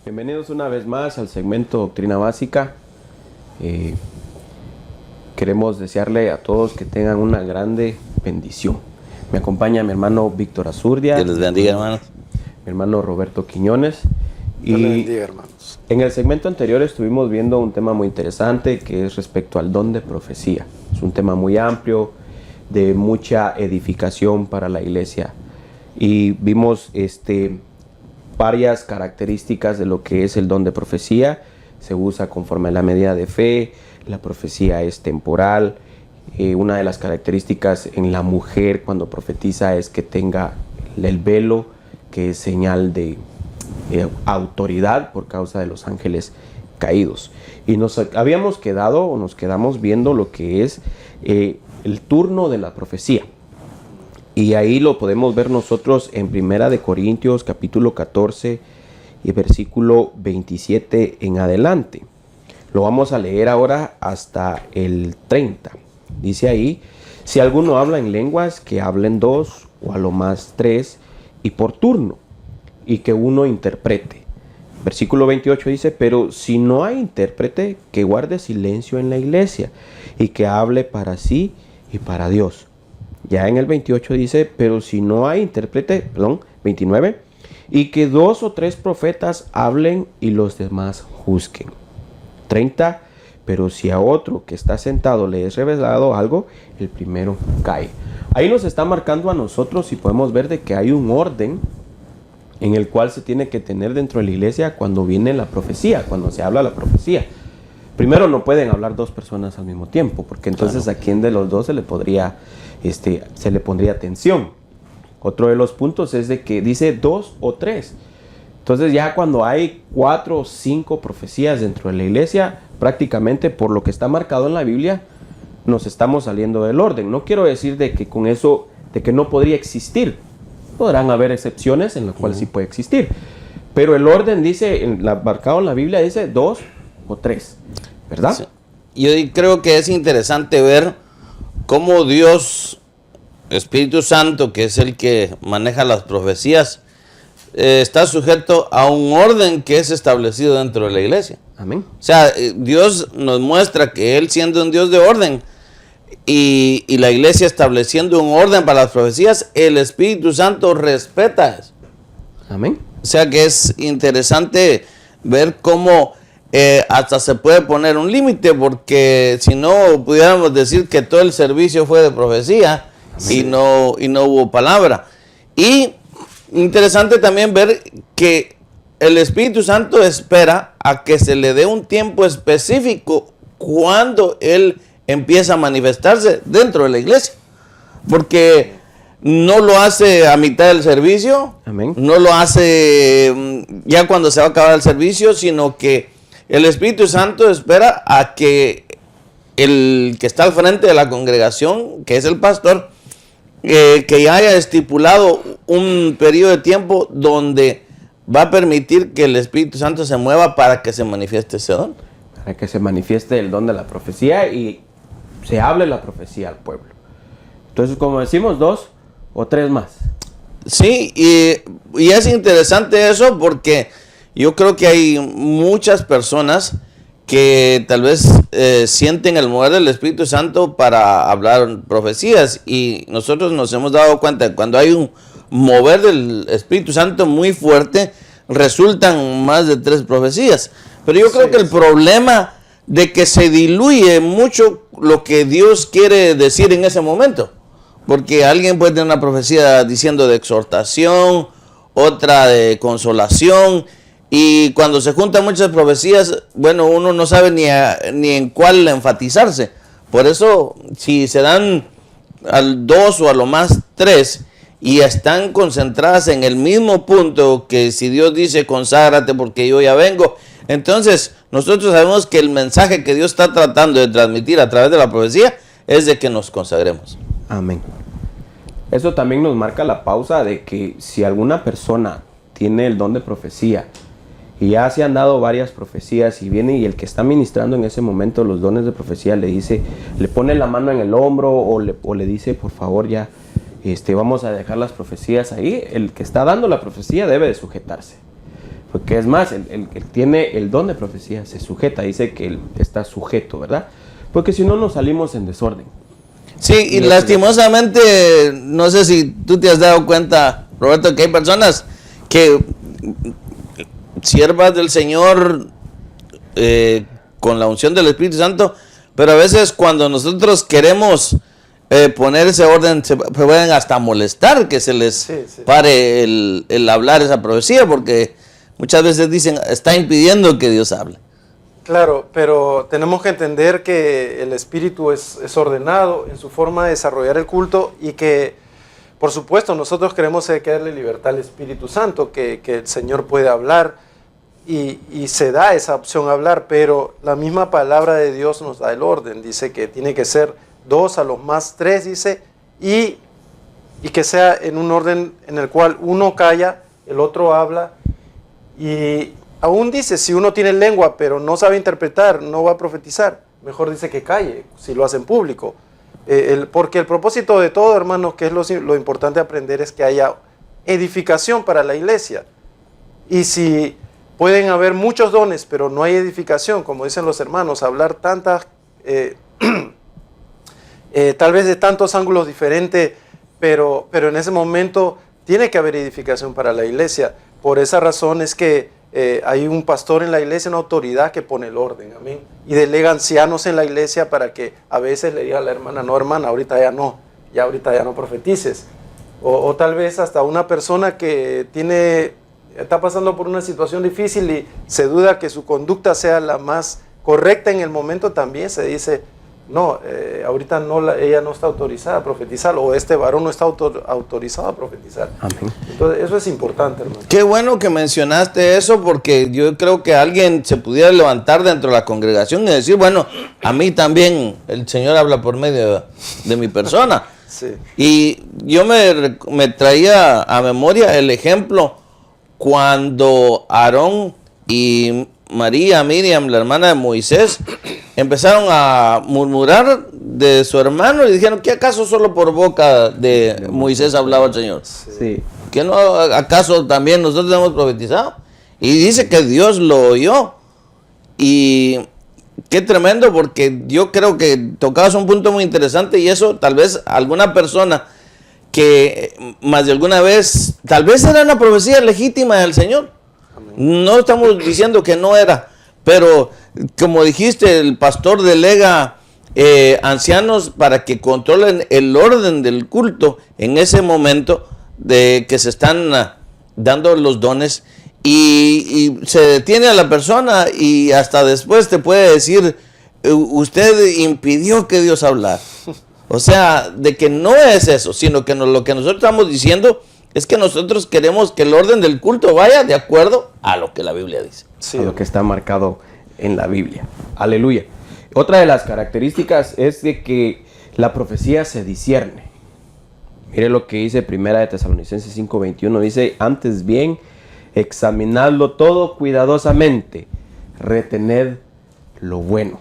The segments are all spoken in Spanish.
Bienvenidos una vez más al segmento Doctrina Básica. Queremos desearle a todos que tengan una grande bendición. Me acompaña mi hermano Víctor Azurdia. Dios les bendiga, hermanos. Mi hermano Roberto Quiñones. Dios les bendiga, hermanos. En el segmento anterior estuvimos viendo un tema muy interesante que es respecto al don de profecía. Es un tema muy amplio, de mucha edificación para la iglesia. Y vimos varias características de lo que es el don de profecía. Se usa conforme a la medida de fe, la profecía es temporal. Una de las características en la mujer cuando profetiza es que tenga el velo, que es señal de autoridad por causa de los ángeles caídos. Y nos quedamos viendo lo que es el turno de la profecía. Y ahí lo podemos ver nosotros en Primera de Corintios capítulo 14 y versículo 27 en adelante. Lo vamos a leer ahora hasta el 30. Dice ahí: si alguno habla en lenguas, que hablen dos o a lo más tres, y por turno, y que uno interprete. Versículo 28 dice: pero si no hay intérprete, que guarde silencio en la iglesia, y que hable para sí y para Dios. Ya en el 28 dice: pero si no hay intérprete, 29, y que dos o tres profetas hablen y los demás juzguen. 30, pero si a otro que está sentado le es revelado algo, el primero cae. Ahí nos está marcando a nosotros y podemos ver de que hay un orden en el cual se tiene que tener dentro de la iglesia cuando viene la profecía, cuando se habla la profecía. Primero, no pueden hablar dos personas al mismo tiempo, porque entonces a quién de los dos se le pondría atención. Otro de los puntos es de que dice dos o tres. Entonces ya cuando hay 4 o 5 profecías dentro de la iglesia, prácticamente por lo que está marcado en la Biblia, nos estamos saliendo del orden. No quiero decir de que con eso, de que no podría existir. Podrán haber excepciones en las cuales sí puede existir. Pero el orden dice, marcado en la Biblia dice 2 o 3, ¿verdad? Sí. Yo creo que es interesante ver cómo Dios, Espíritu Santo, que es el que maneja las profecías, está sujeto a un orden que es establecido dentro de la iglesia. Amén. O sea, Dios nos muestra que Él, siendo un Dios de orden, y la iglesia estableciendo un orden para las profecías, el Espíritu Santo respeta eso. Amén. O sea que es interesante ver cómo hasta se puede poner un límite, porque si no pudiéramos decir que todo el servicio fue de profecía y no hubo palabra. Y interesante también ver que el Espíritu Santo espera a que se le dé un tiempo específico cuando Él empieza a manifestarse dentro de la iglesia, porque no lo hace a mitad del servicio. Amén. No lo hace ya cuando se va a acabar el servicio, sino que el Espíritu Santo espera a que el que está al frente de la congregación, que es el pastor, que ya haya estipulado un periodo de tiempo donde va a permitir que el Espíritu Santo se mueva para que se manifieste ese don. Para que se manifieste el don de la profecía y se hable la profecía al pueblo. Entonces, como decimos, 2 o 3 más. Sí, y es interesante eso, porque yo creo que hay muchas personas que tal vez sienten el mover del Espíritu Santo para hablar profecías, y nosotros nos hemos dado cuenta que cuando hay un mover del Espíritu Santo muy fuerte, resultan más de 3 profecías. Pero yo creo que el problema de que se diluye mucho lo que Dios quiere decir en ese momento, porque alguien puede tener una profecía diciendo de exhortación, otra de consolación, y cuando se juntan muchas profecías, bueno, uno no sabe ni en cuál enfatizarse. Por eso, si se dan al 2 o a lo más 3 y están concentradas en el mismo punto, que si Dios dice conságrate porque yo ya vengo, entonces nosotros sabemos que el mensaje que Dios está tratando de transmitir a través de la profecía es de que nos consagremos. Amén. Eso también nos marca la pausa de que si alguna persona tiene el don de profecía y ya se han dado varias profecías y viene y el que está ministrando en ese momento los dones de profecía le dice, le pone la mano en el hombro o le dice, por favor ya vamos a dejar las profecías ahí, el que está dando la profecía debe de sujetarse. Porque es más, el que tiene el don de profecía se sujeta, dice que él está sujeto, ¿verdad? Porque si no nos salimos en desorden. Sí, y lastimosamente, no sé si tú te has dado cuenta, Roberto, que hay personas que siervas del Señor con la unción del Espíritu Santo, pero a veces cuando nosotros queremos poner ese orden, se pueden hasta molestar que se les pare el hablar esa profecía, porque muchas veces dicen, está impidiendo que Dios hable. Claro, pero tenemos que entender que el Espíritu es ordenado en su forma de desarrollar el culto y que, por supuesto, nosotros queremos que darle libertad al Espíritu Santo, que el Señor puede hablar y se da esa opción a hablar, pero la misma palabra de Dios nos da el orden. Dice que tiene que ser 2, a lo más 3, dice, y que sea en un orden en el cual uno calla, el otro habla, y aún dice, si uno tiene lengua pero no sabe interpretar, no va a profetizar, mejor dice que calle, si lo hace en público. Porque el propósito de todo, hermanos, que es lo importante aprender, es que haya edificación para la iglesia. Y si pueden haber muchos dones, pero no hay edificación, como dicen los hermanos, hablar tantas, tal vez de tantos ángulos diferentes, pero en ese momento tiene que haber edificación para la iglesia. Por esa razón es que hay un pastor en la iglesia, una autoridad que pone el orden, amén. Y delega ancianos en la iglesia para que a veces le diga a la hermana, no hermana, ahorita ya no profetices. O tal vez hasta una persona que está pasando por una situación difícil y se duda que su conducta sea la más correcta en el momento, también se dice, no, ahorita ella no está autorizada a profetizar, o este varón no está autorizado a profetizar. Amén. Entonces eso es importante, hermano. Qué bueno que mencionaste eso, porque yo creo que alguien se pudiera levantar dentro de la congregación y decir, bueno, a mí también el Señor habla por medio de mi persona. Sí. Y yo me traía a memoria el ejemplo cuando Aarón y Miriam, la hermana de Moisés, empezaron a murmurar de su hermano y dijeron, ¿qué acaso solo por boca de Moisés hablaba el Señor? Sí. ¿Que no acaso también nosotros hemos profetizado? Y dice que Dios lo oyó. Y qué tremendo, porque yo creo que tocabas un punto muy interesante, y eso tal vez alguna persona que más de alguna vez, tal vez era una profecía legítima del Señor. No estamos diciendo que no era, pero como dijiste, el pastor delega ancianos para que controlen el orden del culto en ese momento de que se están dando los dones, y se detiene a la persona y hasta después te puede decir, usted impidió que Dios hablara. O sea, de que no es eso, sino que lo que nosotros estamos diciendo es que nosotros queremos que el orden del culto vaya de acuerdo a lo que la Biblia dice. Sí, a lo que está marcado en la Biblia. Aleluya. Otra de las características es de que la profecía se discierne. Mire lo que dice Primera de Tesalonicenses 5:21. Dice, antes bien, examinadlo todo cuidadosamente, retened lo bueno.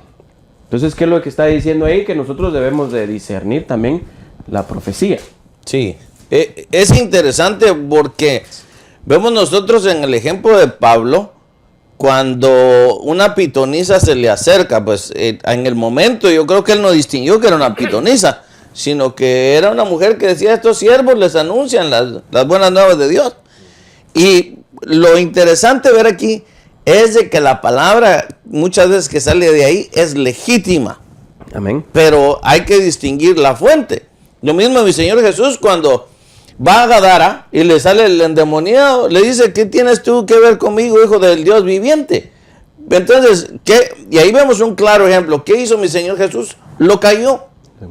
Entonces, ¿qué es lo que está diciendo ahí? Que nosotros debemos de discernir también la profecía. Sí, es interesante porque vemos nosotros en el ejemplo de Pablo, cuando una pitonisa se le acerca, pues en el momento yo creo que él no distinguió que era una pitonisa, sino que era una mujer que decía, estos siervos les anuncian las buenas nuevas de Dios. Y lo interesante ver aquí es de que la palabra muchas veces que sale de ahí es legítima. Amén. Pero hay que distinguir la fuente. Lo mismo mi Señor Jesús cuando va a Gadara y le sale el endemoniado, le dice, ¿qué tienes tú que ver conmigo, hijo del Dios viviente? Entonces, y ahí vemos un claro ejemplo. ¿Qué hizo mi Señor Jesús? Lo cayó,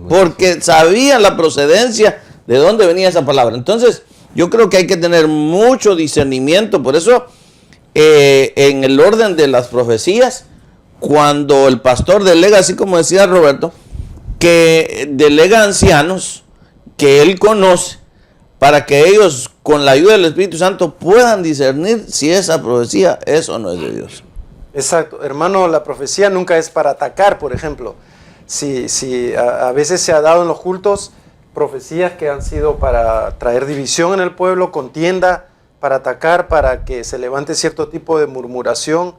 porque sabía la procedencia de dónde venía esa palabra. Entonces, yo creo que hay que tener mucho discernimiento. Por eso, en el orden de las profecías, cuando el pastor delega, así como decía Roberto, que delega ancianos que él conoce, para que ellos, con la ayuda del Espíritu Santo, puedan discernir si esa profecía es o no es de Dios. Exacto, hermano, la profecía nunca es para atacar, por ejemplo. Si a veces se ha dado en los cultos profecías que han sido para traer división en el pueblo, contienda, para atacar, para que se levante cierto tipo de murmuración.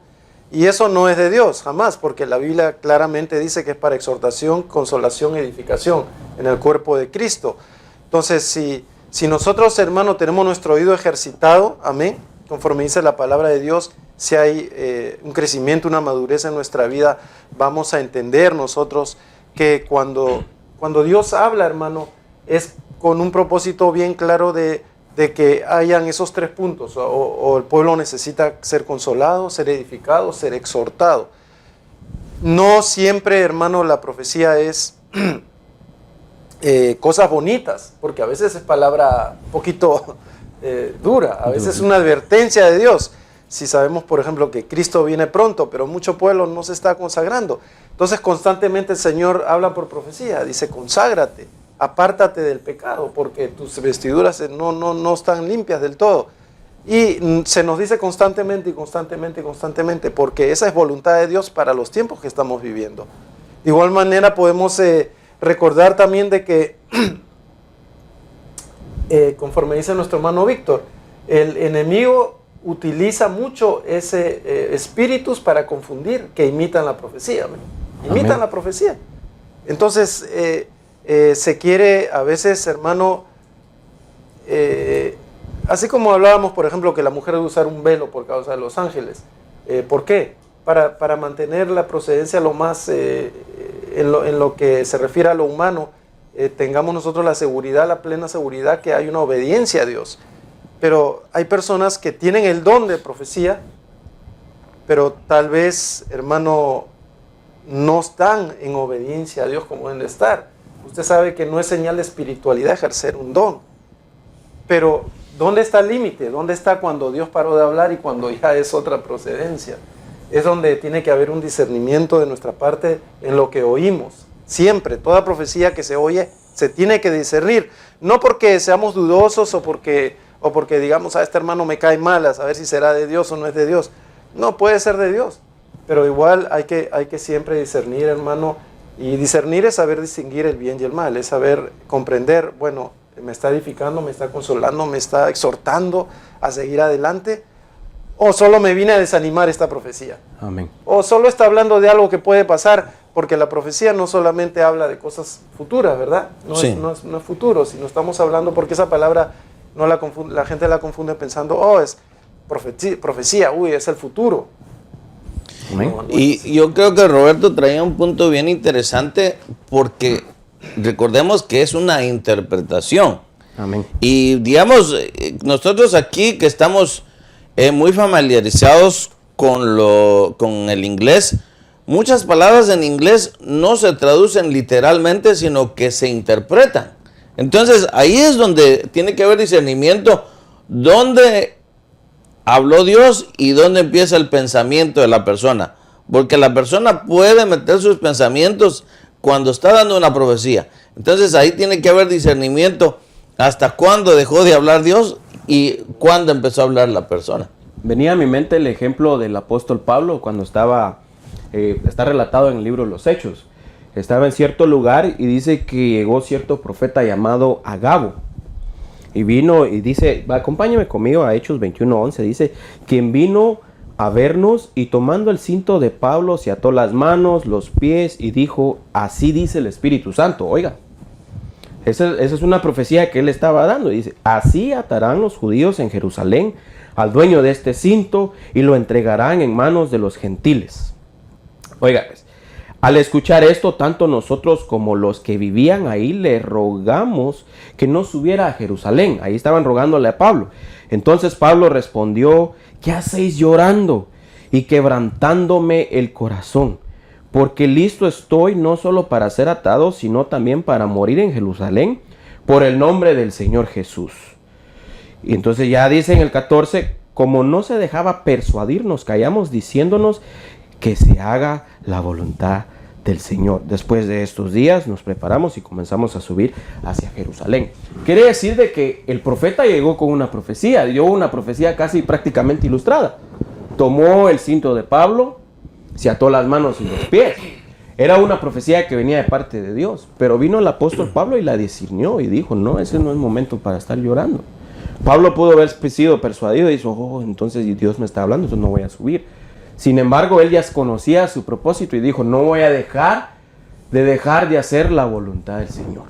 Y eso no es de Dios, jamás, porque la Biblia claramente dice que es para exhortación, consolación, edificación en el cuerpo de Cristo. Entonces, si nosotros, hermano, tenemos nuestro oído ejercitado, amén, conforme dice la palabra de Dios, si hay un crecimiento, una madurez en nuestra vida, vamos a entender nosotros que cuando Dios habla, hermano, es con un propósito bien claro de que hayan esos 3 puntos, o el pueblo necesita ser consolado, ser edificado, ser exhortado. No siempre, hermano, la profecía es cosas bonitas, porque a veces es palabra un poquito dura, a veces es una advertencia de Dios. Si sabemos, por ejemplo, que Cristo viene pronto, pero mucho pueblo no se está consagrando. Entonces constantemente el Señor habla por profecía, dice, conságrate, apártate del pecado, porque tus vestiduras no están limpias del todo. Y se nos dice constantemente y constantemente y constantemente, porque esa es voluntad de Dios para los tiempos que estamos viviendo. De igual manera podemos recordar también de que, conforme dice nuestro hermano Víctor, el enemigo utiliza mucho ese espíritus para confundir, que imitan la profecía. Imitan Amén. la profecía. Entonces, se quiere a veces, hermano, así como hablábamos, por ejemplo, que la mujer debe usar un velo por causa de los ángeles. ¿Por qué? Para mantener la procedencia lo más, en lo que se refiere a lo humano, tengamos nosotros la seguridad, la plena seguridad que hay una obediencia a Dios. Pero hay personas que tienen el don de profecía, pero tal vez, hermano, no están en obediencia a Dios como deben de estar. Usted sabe que no es señal de espiritualidad ejercer un don. Pero, ¿dónde está el límite? ¿Dónde está cuando Dios paró de hablar y cuando ya es otra procedencia? Es donde tiene que haber un discernimiento de nuestra parte en lo que oímos. Siempre, toda profecía que se oye, se tiene que discernir. No porque seamos dudosos o porque digamos, a este hermano me cae mal, a saber si será de Dios o no es de Dios. No, puede ser de Dios. Pero igual hay que siempre discernir, hermano. Y discernir es saber distinguir el bien y el mal, es saber comprender, bueno, me está edificando, me está consolando, me está exhortando a seguir adelante, o solo me vine a desanimar esta profecía. Amén. O solo está hablando de algo que puede pasar, porque la profecía no solamente habla de cosas futuras, ¿verdad? No, Sí. no es futuro, sino estamos hablando, porque esa palabra no la gente la confunde pensando, oh, es profecía, uy, es el futuro. Amén. No, no Y es. yo creo que Roberto traía un punto bien interesante porque recordemos que es una interpretación. Amén. Y digamos, nosotros aquí que estamos muy familiarizados con el inglés, muchas palabras en inglés no se traducen literalmente, sino que se interpretan. Entonces ahí es donde tiene que haber discernimiento, dónde habló Dios y dónde empieza el pensamiento de la persona. Porque la persona puede meter sus pensamientos cuando está dando una profecía. Entonces ahí tiene que haber discernimiento hasta cuándo dejó de hablar Dios y cuándo empezó a hablar la persona. Venía a mi mente el ejemplo del apóstol Pablo cuando está relatado en el libro de los Hechos. Estaba en cierto lugar y dice que llegó cierto profeta llamado Agabo. Y vino y dice, acompáñame conmigo a Hechos 21:11, dice, quien vino a vernos y tomando el cinto de Pablo se ató las manos, los pies y dijo, así dice el Espíritu Santo. Oiga, esa es una profecía que él estaba dando. Y dice, así atarán los judíos en Jerusalén al dueño de este cinto y lo entregarán en manos de los gentiles. Oiga, pues, al escuchar esto, tanto nosotros como los que vivían ahí le rogamos que no subiera a Jerusalén. Ahí estaban rogándole a Pablo. Entonces Pablo respondió, ¿qué hacéis llorando y quebrantándome el corazón? Porque listo estoy no solo para ser atado, sino también para morir en Jerusalén por el nombre del Señor Jesús. Y entonces ya dice en el 14, como no se dejaba persuadir, nos callamos diciéndonos que se haga la voluntad del Señor. Después de estos días nos preparamos y comenzamos a subir hacia Jerusalén. Quiere decir de que el profeta llegó con una profecía, dio una profecía casi prácticamente ilustrada. Tomó el cinto de Pablo, se ató las manos y los pies. Era una profecía que venía de parte de Dios, pero vino el apóstol Pablo y la discernió y dijo, no, ese no es momento para estar llorando. Pablo pudo haber sido persuadido y dijo, oh, entonces Dios me está hablando, entonces no voy a subir. Sin embargo, él ya conocía su propósito y dijo, no voy a dejar de hacer la voluntad del Señor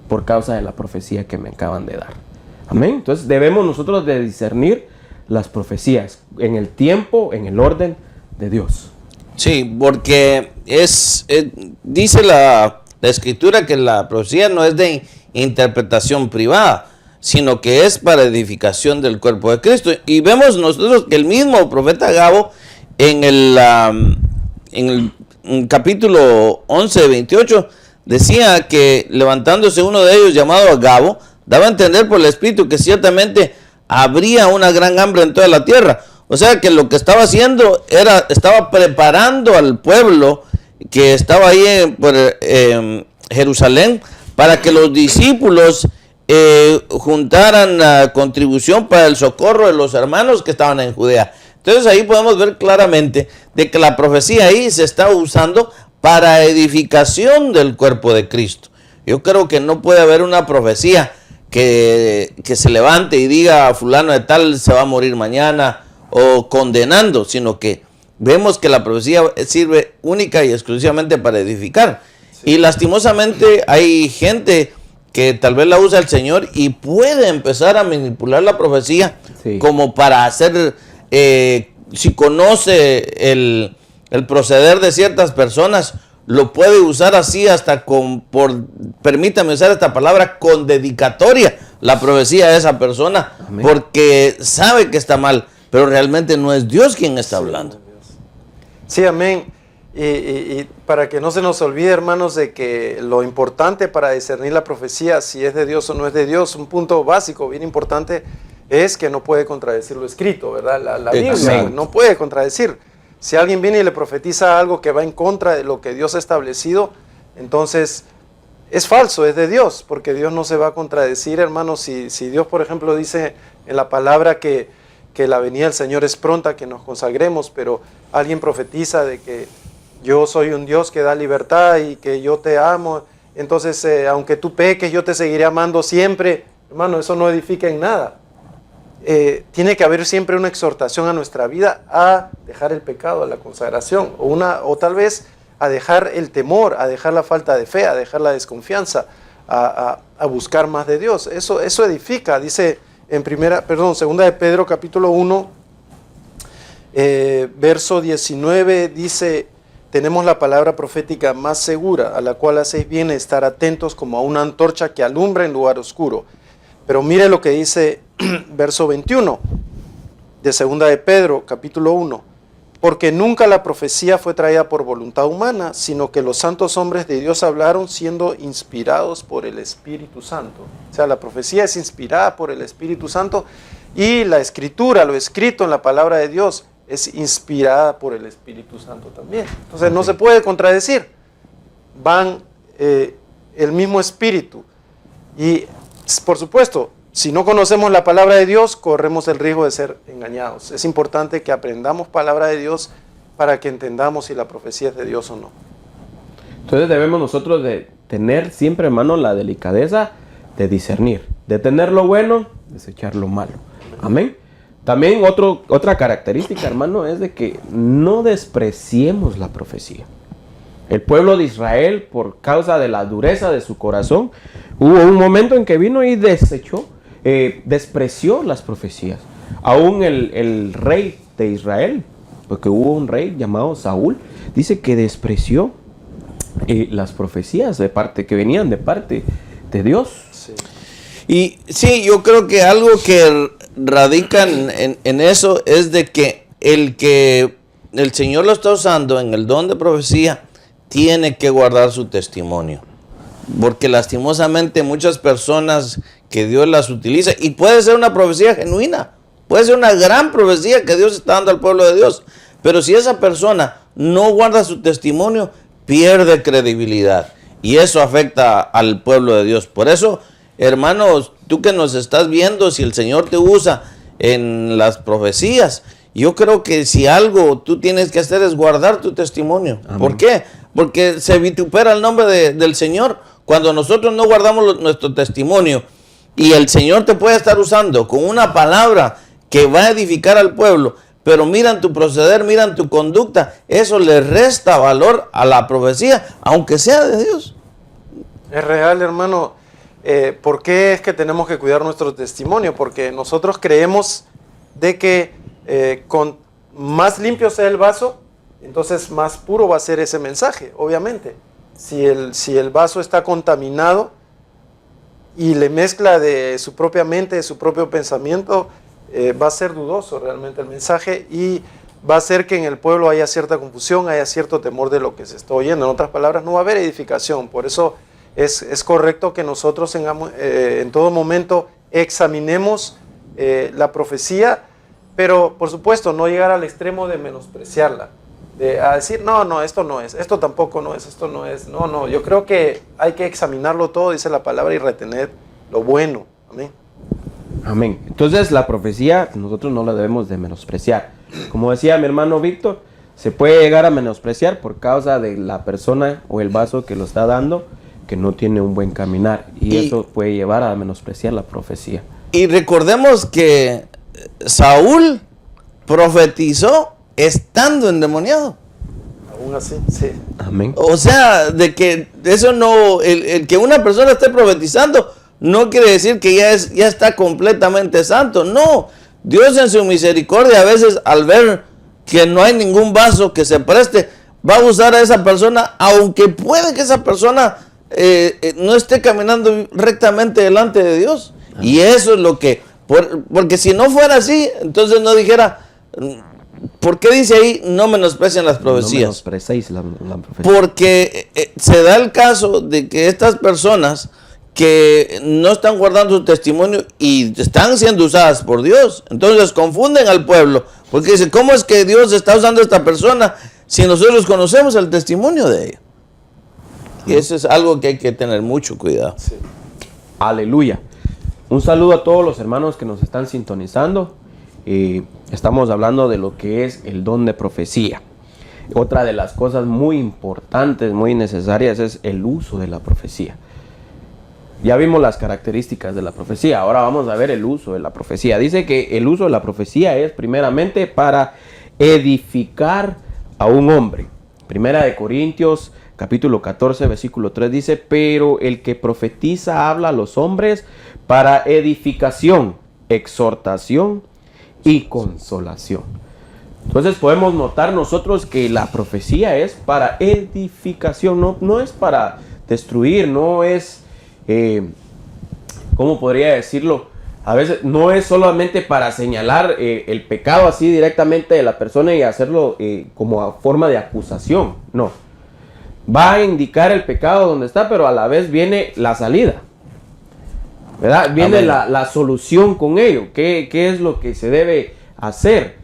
por causa de la profecía que me acaban de dar. Amén. Entonces debemos nosotros de discernir las profecías en el tiempo, en el orden de Dios. Sí, porque dice la Escritura que la profecía no es de interpretación privada, sino que es para edificación del cuerpo de Cristo. Y vemos nosotros que el mismo profeta Agabo en el capítulo 11, 28, decía que levantándose uno de ellos llamado Agabo, daba a entender por el Espíritu que ciertamente habría una gran hambre en toda la tierra. O sea que lo que estaba haciendo estaba preparando al pueblo que estaba ahí por Jerusalén para que los discípulos juntaran la contribución para el socorro de los hermanos que estaban en Judea. Entonces ahí podemos ver claramente de que la profecía ahí se está usando para edificación del cuerpo de Cristo. Yo creo que no puede haber una profecía que se levante y diga fulano de tal se va a morir mañana o condenando, sino que vemos que la profecía sirve única y exclusivamente para edificar. Sí. Y lastimosamente hay gente que tal vez la usa el Señor y puede empezar a manipular la profecía, sí, como para hacer, si conoce el proceder de ciertas personas, lo puede usar así hasta permítame usar esta palabra, con dedicatoria la profecía de esa persona. Amén. Porque sabe que está mal, pero realmente no es Dios quien está hablando. Sí, amén. Y para que no se nos olvide, hermanos, de que lo importante para discernir la profecía, si es de Dios o no es de Dios, un punto básico bien importante es que no puede contradecir lo escrito, ¿verdad? La Biblia no puede contradecir. Si alguien viene y le profetiza algo que va en contra de lo que Dios ha establecido, entonces es falso, es de Dios, porque Dios no se va a contradecir, hermanos. Si Dios, por ejemplo, dice en la palabra que la venida del Señor es pronta, que nos consagremos, pero alguien profetiza de que yo soy un Dios que da libertad y que yo te amo, entonces aunque tú peques, yo te seguiré amando siempre. Hermano, eso no edifica en nada. Tiene que haber siempre una exhortación a nuestra vida a dejar el pecado, a la consagración, o tal vez a dejar el temor, a dejar la falta de fe, a dejar la desconfianza, a buscar más de Dios. Eso edifica. Dice en segunda de Pedro capítulo 1, verso 19, dice: tenemos la palabra profética más segura, a la cual hacéis bien estar atentos como a una antorcha que alumbra en lugar oscuro. Pero mire lo que dice verso 21 de segunda de Pedro, capítulo 1. Porque nunca la profecía fue traída por voluntad humana, sino que los santos hombres de Dios hablaron siendo inspirados por el Espíritu Santo. O sea, la profecía es inspirada por el Espíritu Santo y la escritura, lo escrito en la palabra de Dios, es inspirada por el Espíritu Santo también. Entonces no se puede contradecir. Van el mismo Espíritu. Y por supuesto, si no conocemos la palabra de Dios, corremos el riesgo de ser engañados. Es importante que aprendamos palabra de Dios para que entendamos si la profecía es de Dios o no. Entonces debemos nosotros de tener siempre, hermano, la delicadeza de discernir, de tener lo bueno, desechar lo malo. Amén. También otra característica, hermano, es de que no despreciemos la profecía. El pueblo de Israel, por causa de la dureza de su corazón, hubo un momento en que vino y despreció las profecías. Aún el rey de Israel, porque hubo un rey llamado Saúl, dice que despreció las profecías que venían de parte de Dios. Sí. Y sí, yo creo que algo que radica en eso es de que el Señor lo está usando en el don de profecía, tiene que guardar su testimonio. Porque lastimosamente muchas personas que Dios las utiliza, y puede ser una profecía genuina, puede ser una gran profecía que Dios está dando al pueblo de Dios, pero si esa persona no guarda su testimonio, pierde credibilidad, y eso afecta al pueblo de Dios. Por eso, hermanos, tú que nos estás viendo, si el Señor te usa en las profecías, yo creo que si algo tú tienes que hacer es guardar tu testimonio. Amén. ¿Por qué? Porque se vitupera el nombre del Señor. Cuando nosotros no guardamos nuestro testimonio y el Señor te puede estar usando con una palabra que va a edificar al pueblo, pero miran tu proceder, miran tu conducta, eso le resta valor a la profecía, aunque sea de Dios. Es real, hermano. ¿Por qué es que tenemos que cuidar nuestro testimonio? Porque nosotros creemos de que con más limpio sea el vaso, entonces más puro va a ser ese mensaje, obviamente. Si el vaso está contaminado y le mezcla de su propia mente, de su propio pensamiento, va a ser dudoso realmente el mensaje y va a hacer que en el pueblo haya cierta confusión, haya cierto temor de lo que se está oyendo. En otras palabras, no va a haber edificación. Por eso es correcto que nosotros en todo momento examinemos la profecía, pero por supuesto no llegar al extremo de menospreciarla, a decir, no, esto no es, esto tampoco no es, esto no es. No, yo creo que hay que examinarlo todo, dice la palabra, y retener lo bueno. Amén. Amén. Entonces la profecía nosotros no la debemos de menospreciar. Como decía mi hermano Víctor, se puede llegar a menospreciar por causa de la persona o el vaso que lo está dando, que no tiene un buen caminar, y eso puede llevar a menospreciar la profecía. Y recordemos que Saúl profetizó estando endemoniado. Aún así, sí. Amén. O sea, de que eso no, el que una persona esté profetizando no quiere decir que ya está completamente santo. No, Dios en su misericordia a veces al ver que no hay ningún vaso que se preste, va a usar a esa persona, aunque puede que esa persona no esté caminando rectamente delante de Dios. Y eso es lo que, porque si no fuera así, entonces no dijera, ¿por qué dice ahí no menosprecien las profecías? No menosprecéis la profecía. Porque se da el caso de que estas personas que no están guardando su testimonio y están siendo usadas por Dios, entonces confunden al pueblo, porque dicen, ¿cómo es que Dios está usando a esta persona si nosotros conocemos el testimonio de ella? Y eso es algo que hay que tener mucho cuidado. Sí. Aleluya. Un saludo a todos los hermanos que nos están sintonizando. Estamos hablando de lo que es el don de profecía. Otra de las cosas muy importantes, muy necesarias, es el uso de la profecía. Ya vimos las características de la profecía, ahora vamos a ver el uso de la profecía. Dice que el uso de la profecía es primeramente para edificar a un hombre. Primera de Corintios, capítulo 14, versículo 3 dice, pero el que profetiza habla a los hombres para edificación, exhortación y consolación. Entonces podemos notar nosotros que la profecía es para edificación, no es para destruir, no es, ¿cómo podría decirlo? A veces no es solamente para señalar el pecado así directamente de la persona y hacerlo como a forma de acusación, no. Va a indicar el pecado donde está, pero a la vez viene la salida, ¿verdad? Viene la solución con ello. ¿Qué es lo que se debe hacer?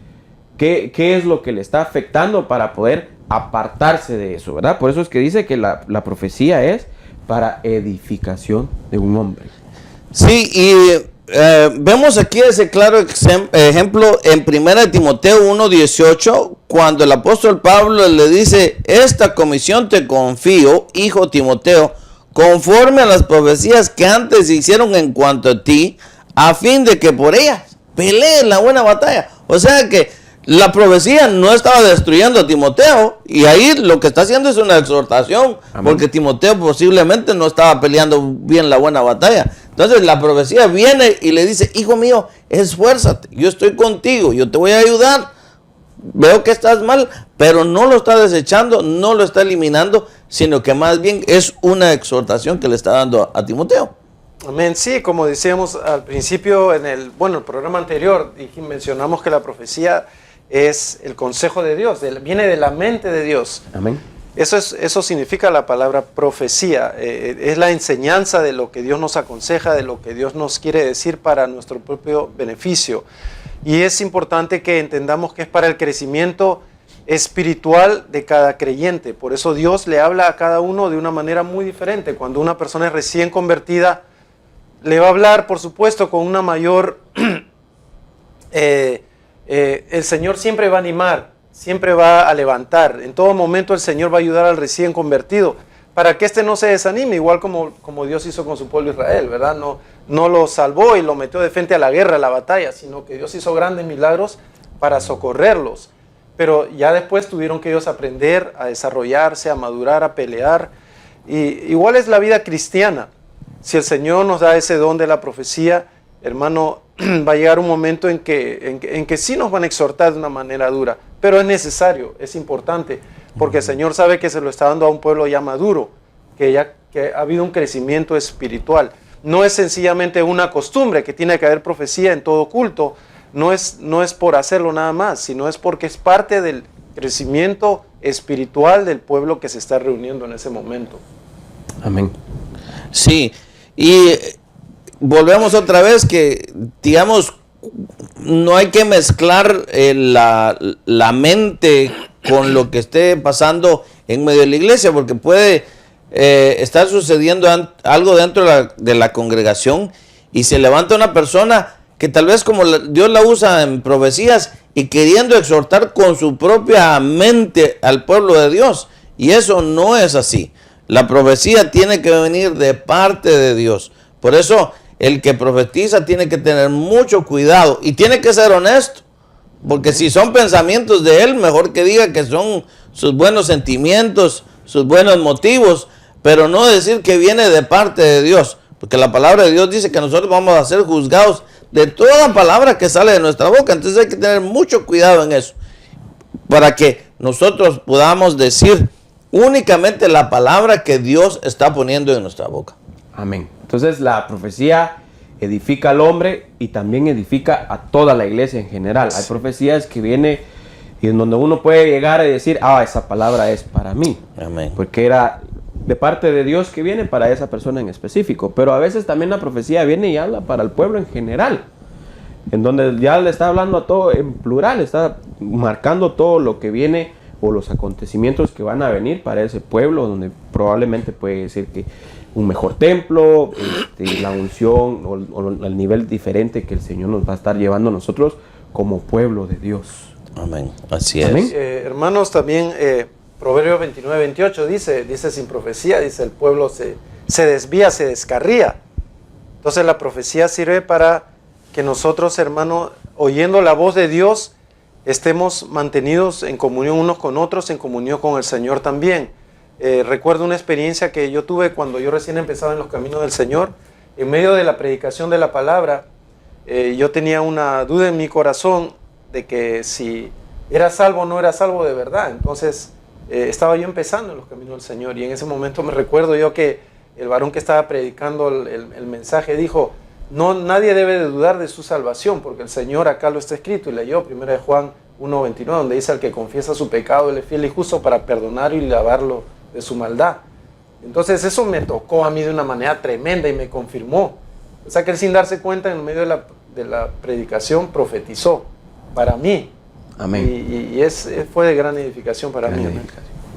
¿Qué es lo que le está afectando para poder apartarse de eso, ¿verdad? Por eso es que dice que la profecía es para edificación de un hombre. Sí, y vemos aquí ese claro ejemplo en 1 Timoteo 1:18, cuando el apóstol Pablo le dice, esta comisión te confío, hijo Timoteo, conforme a las profecías que antes se hicieron en cuanto a ti, a fin de que por ellas pelees la buena batalla. O sea que la profecía no estaba destruyendo a Timoteo, y ahí lo que está haciendo es una exhortación. Amén. Porque Timoteo posiblemente no estaba peleando bien la buena batalla. Entonces la profecía viene y le dice, hijo mío, esfuérzate, yo estoy contigo, yo te voy a ayudar. Veo que estás mal, pero no lo está desechando, no lo está eliminando, sino que más bien es una exhortación que le está dando a Timoteo. Amén. Sí, como decíamos al principio en el programa anterior, mencionamos que la profecía es el consejo de Dios, viene de la mente de Dios. Amén. Eso significa la palabra profecía, es la enseñanza de lo que Dios nos aconseja, de lo que Dios nos quiere decir para nuestro propio beneficio. Y es importante que entendamos que es para el crecimiento espiritual de cada creyente. Por eso Dios le habla a cada uno de una manera muy diferente. Cuando una persona es recién convertida, le va a hablar, por supuesto, con una mayor... el Señor siempre va a animar, siempre va a levantar. En todo momento el Señor va a ayudar al recién convertido para que éste no se desanime, igual como Dios hizo con su pueblo Israel, ¿verdad? No lo salvó y lo metió de frente a la guerra, a la batalla, sino que Dios hizo grandes milagros para socorrerlos. Pero ya después tuvieron que ellos aprender a desarrollarse, a madurar, a pelear. Y igual es la vida cristiana. Si el Señor nos da ese don de la profecía, hermano, va a llegar un momento en que sí nos van a exhortar de una manera dura, pero es necesario, es importante, porque el Señor sabe que se lo está dando a un pueblo ya maduro, que ha habido un crecimiento espiritual. No es sencillamente una costumbre que tiene que haber profecía en todo culto, no es por hacerlo nada más, sino es porque es parte del crecimiento espiritual del pueblo que se está reuniendo en ese momento. Amén. Sí, y volvemos otra vez que, digamos, no hay que mezclar la mente con lo que esté pasando en medio de la iglesia, porque puede estar sucediendo algo dentro de la congregación y se levanta una persona que tal vez como Dios la usa en profecías y queriendo exhortar con su propia mente al pueblo de Dios, y eso no es así. La profecía tiene que venir de parte de Dios. Por eso el que profetiza tiene que tener mucho cuidado y tiene que ser honesto. Porque si son pensamientos de él, mejor que diga que son sus buenos sentimientos, sus buenos motivos, pero no decir que viene de parte de Dios. Porque la palabra de Dios dice que nosotros vamos a ser juzgados de toda palabra que sale de nuestra boca. Entonces hay que tener mucho cuidado en eso, para que nosotros podamos decir únicamente la palabra que Dios está poniendo en nuestra boca. Amén. Entonces la profecía edifica al hombre y también edifica a toda la iglesia en general. Hay profecías que vienen y en donde uno puede llegar a decir, esa palabra es para mí. Amén. Porque era de parte de Dios que viene para esa persona en específico. Pero a veces también la profecía viene y habla para el pueblo en general, en donde ya le está hablando a todo en plural, está marcando todo lo que viene o los acontecimientos que van a venir para ese pueblo, donde probablemente puede decir que un mejor templo, la unción o el nivel diferente que el Señor nos va a estar llevando a nosotros como pueblo de Dios. Amén. Así Amén. es. Hermanos, también Proverbios 29-28 dice sin profecía, dice el pueblo se desvía, se descarría. Entonces la profecía sirve para que nosotros, hermanos, oyendo la voz de Dios, estemos mantenidos en comunión unos con otros, en comunión con el Señor también. Recuerdo una experiencia que yo tuve cuando yo recién empezaba en los caminos del Señor. En medio de la predicación de la palabra, yo tenía una duda en mi corazón de que si era salvo o no era salvo de verdad. Entonces estaba yo empezando en los caminos del Señor, y en ese momento me recuerdo yo que el varón que estaba predicando el mensaje dijo: nadie debe de dudar de su salvación, porque el Señor acá lo está escrito, y leyó 1 Juan 1:29, donde dice: al que confiesa su pecado, él es fiel y justo para perdonar y lavarlo de su maldad. Entonces eso me tocó a mí de una manera tremenda y me confirmó. O sea que él, sin darse cuenta, en medio de la predicación, profetizó para mí. Amén. Y fue de gran edificación para mí.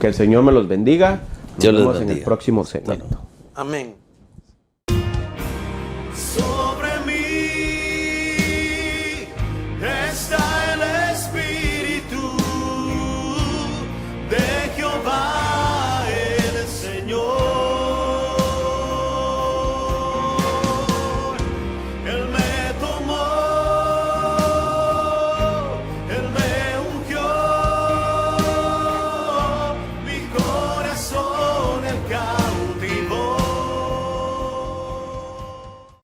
Que el Señor me los bendiga. Nos Dios les vemos en bendiga. el próximo segmento. Amén.